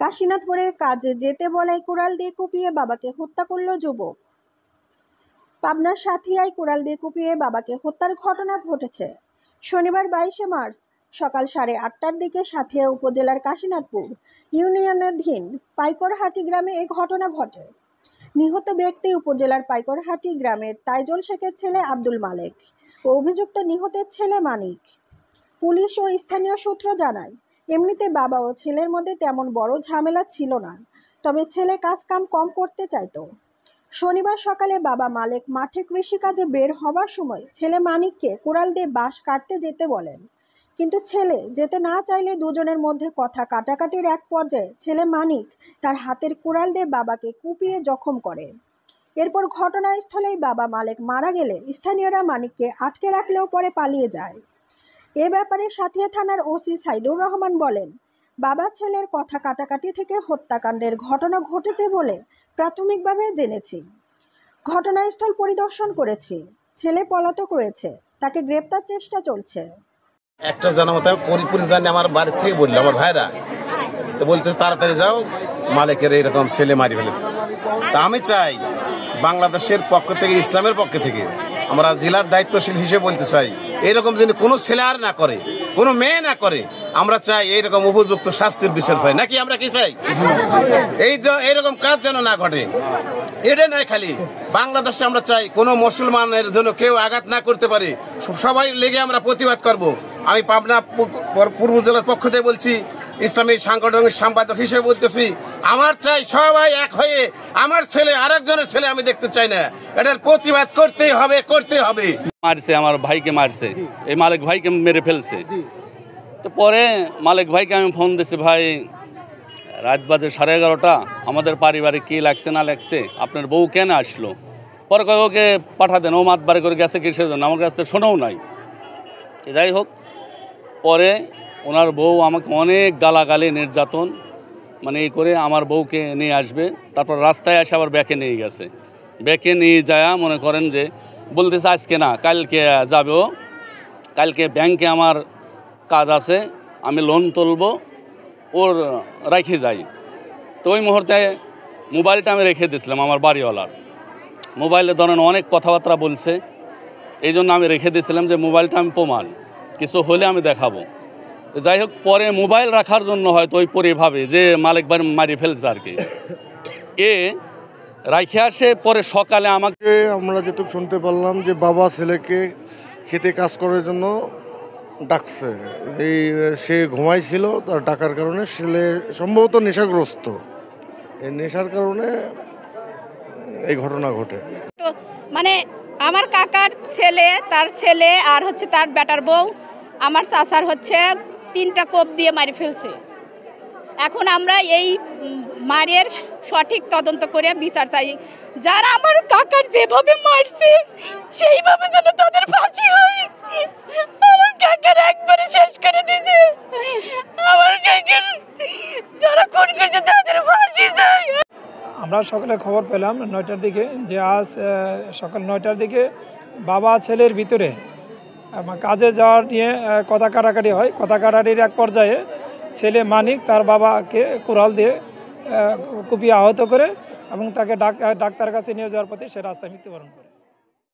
কাশীনাথপুরে কাজে যেতে বলায় কুড়াল দিয়ে কুপিয়ে বাবাকে হত্যা করল যুবক। পাবনার সাথিয়ায় কুড়াল দিয়ে কুপিয়ে বাবাকে হত্যার ঘটনা ঘটেছে। শনিবার 22শে মার্চ সকাল 8:30টার দিকে সাথিয়া উপজেলার কাশীনাথপুর ইউনিয়নাধীন পাইকরহাটি গ্রামে এই ঘটনা ঘটে। নিহত ব্যক্তি উপজেলার পাইকরহাটি গ্রামের তাইজুল শেখের ছেলে আব্দুল মালেক ও অভিযুক্ত নিহতের ছেলে মানিক। পুলিশ ও স্থানীয় সূত্র জানায়, এমনিতে বাবা ও ছেলের মধ্যে তেমন বড় ঝামেলা ছিল না, তবে ছেলে কাজকাম কম করতে চাইতো। শনিবার সকালে বাবা মালেক মাঠে কৃষিকাজে বের হবার সময় ছেলে মানিককে কুড়াল দিয়ে বাঁশ কাটতে যেতে বলেন, কিন্তু ছেলে যেতে না চাইলে দুজনের মধ্যে কথা কাটাকাটির এক পর্যায়ে ছেলে মানিক তার হাতের কুড়াল দিয়ে বাবাকে কুপিয়ে জখম করে। এরপর ঘটনাস্থলেই বাবা মালেক মারা গেলে স্থানীয়রা মানিককে আটকে রাখলেও পরে পালিয়ে যায়। এ ব্যাপারে সাথিয়া থানার ওসি সাইদুর রহমান বলেন, বাবা ছেলের কথা কাটাকাটি থেকে হত্যাকাণ্ডের ঘটনা ঘটেছে বলে প্রাথমিকভাবে জেনেছি। ঘটনাস্থল পরিদর্শন করেছি। ছেলে পলাতক রয়েছে, তাকে গ্রেপ্তার চেষ্টা চলছে। একটা জানামতে পরিপুরি জানি আমার বাড়ি থেকে বললো আমার ভাইরা, তো বলতেছে তাড়াতাড়ি যাও, মালিকের এরকম ছেলে মারি ফেলেছে। তা আমি চাই বাংলাদেশের পক্ষ থেকে, ইসলামের পক্ষ থেকে আমরা জেলার দায়িত্বশীল হিসেবে বলতে চাই, এইরকম যদি কোনো ছেলে আর না করে, কোনো মেয়ে না করে, আমরা চাই এইরকম উপযুক্ত শাস্তির বিচার চাই। নাকি আমরা কি চাই? এইরকম কাজ যেন না ঘটে। এটা নয় খালি বাংলাদেশে আমরা চাই কোনো মুসলমানের জন্য কেউ আঘাত না করতে পারে, সবাই লেগে আমরা প্রতিবাদ করব। আমি পাবনা পূর্ব জেলার পক্ষ থেকে বলছি, ইসলামী সাংগঠনিক সম্পাদক হিসেবে বলতেছি, আমার চাই সবাই এক হয়ে আমার ছেলে আরেকজনের ছেলে আমি দেখতে চাই না। এটার প্রতিবাদ করতেই হবে, করতে হবে। মারছে, আমার ভাইকে মারছে, এই মালিক ভাইকে মেরে ফেলছে। তো পরে মালিক ভাইকে আমি ফোন দিছি, ভাই রাত বাজে 11:30, আমাদের পারিবারিক কি লাগছে না লাগছে, আপনার বউ কেন আসলো? পরে ওকে পাঠা দেন, ও মাত বাড়ি করে গেছে কিসের জন্য, আমার কাছ থেকে শোনাও নাই। যাই হোক, পরে ওনার বউ আমাকে অনেক গালাগালি নির্যাতন মানে এই করে আমার বউকে নিয়ে আসবে, তারপর রাস্তায় এসে আবার ব্যাকে নিয়ে গেছে। ব্যাকে নিয়ে যায় মনে করেন যে বলতেছে আজকে না কালকে যাবে, ও কালকে ব্যাংকে আমার কাজ আছে, আমি লোন তুলবো, ওর রেখে যাই। তো ওই মুহূর্তে মোবাইলটা আমি রেখে দিয়েছিলাম আমার বাড়িওয়ালার। মোবাইলে ধরেন অনেক কথাবার্তা বলছে, এই জন্য আমি রেখে দিয়েছিলাম যে মোবাইলটা আমি প্রমাণ, কিছু হলে আমি দেখাবো। যাই হোক, পরে মোবাইল রাখার জন্য হয়তো ওই পরে ভাবে যে মালিক বাড়ি মারি ফেলছে আর কি, এ রাখে আসে। পরে সকালে আমাকে আমরা যেটুকু শুনতে পারলাম যে বাবা ছেলেকে খেতে কাজ করার জন্য ডাকছে, এই সে ঘুমাইছিল, তার ডাকার কারণে ছেলে সম্ভবত নেশাগ্রস্ত, এই নেশার কারণে এই ঘটনা ঘটে। তো মানে আমার কাকার ছেলে, তার ছেলে আর হচ্ছে তার বেটার বউ আমার চাচার হচ্ছে 3টা কোপ দিয়ে মারি ফেলছে। এখন আমরা এই মারের সঠিক তদন্ত করে বিচার চাই। যারা আমার কাকার যেভাবে মারছে সেইভাবে যেন তাদের ফাঁসি হয়। আমার কাকার একবারে শেষ করে দিয়েছে, আমার কাকার যারা খুন করছে তাদের ফাঁসি চাই। আমরা সকালে খবর পেলাম 9টার দিকে যে আজ সকাল 9টার দিকে বাবা ছেলের ভিতরে কাজে যাওয়ার নিয়ে কথা কাটাকাটি হয়। কথা কাটাকাটির এক পর্যায়ে ছেলে মানিক তার বাবাকে কুড়াল দিয়ে কুপিয়ে আহত করে এবং তাকে ডাক্তারের কাছে নিয়ে যাওয়ার পথে সে রাস্তায় মৃত্যুবরণ করে।